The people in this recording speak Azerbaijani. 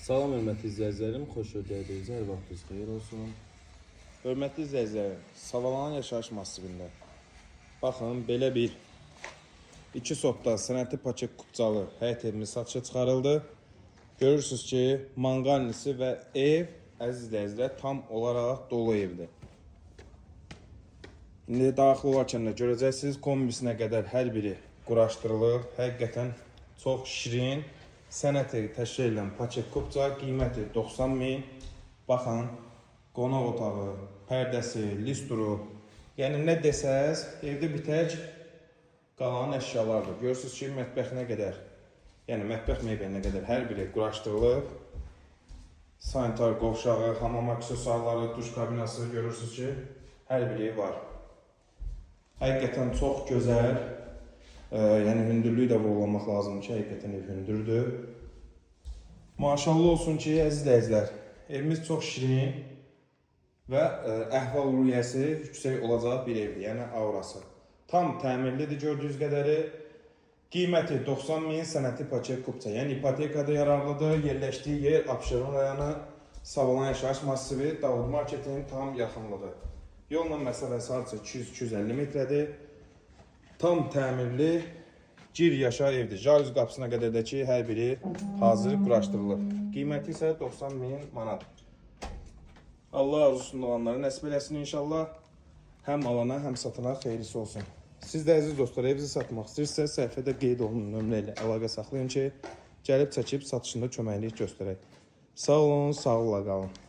Salam hörmətli izləyicilərim, xoş gördüyünüz hər vaxtınız xeyir olsun. Hörmətli izləyicilərim, Savalanan yaşayış massivində baxın, belə bir 2 sotda sənəti paket kupcalı həyət evimiz satışa çıxarıldı. Görürsünüz ki, manqalnisi və ev, əziz izləyicilər, tam olaraq dolu evdir. İndi daxil olarkən də görəcəksiniz, kombisinə qədər hər biri quraşdırılır. Həqiqətən çox şirin, sənət evi təşkil edilən paket kupca, qiyməti 90.000. Baxın, qonaq otağı, pərdəsi, listuru, yəni nə desəz, evdə bitək qalan əşyalardır. Görürsünüz ki, mətbəxinə qədər, yəni mətbəx meyvəninə qədər hər biri quraşdırılıb. Sanitar qovşağı, hamam aksesuarları, duş kabinası görürsünüz ki, hər biri var. Həqiqətən çox gözəl, yəni hündürlüyü də vurulamaq lazımdır ki, həqiqətən ev hündürdür. Maşallah olsun ki, əziz izləyicilər, evimiz çox şirin və əhval-ruhiyyəsi yüksək olacaq bir evdir, yəni aurası. Tam təmirlidir gördüyünüz qədəri. Qiyməti 90.000, sənəti paket kupça, yəni ipotekada yararlıdır. Yerləşdiyi yer Abşeron rayonu Savalanan yaşayış massivi, Davud marketinin tam yaxınlığı. Yolla məsafəsi hardasa 200-250 metrədir. Tam təmirli, gir yaşa evdir. Jalüz qapısına qədər də ki, hər biri hazır quraşdırılır. Qiyməti isə 90.000 manat. Allah arzusundan olanları nəsib eləsin inşallah. Həm alana, həm satana xeyrisi olsun. Siz də əziz dostlar, evinizi satmaq istəyirsə, səhifədə qeyd olunan nömrə ilə əlaqə saxlayın ki, gəlib çəkib satışında köməklik göstərək. Sağ olun, sağlıqla qalın.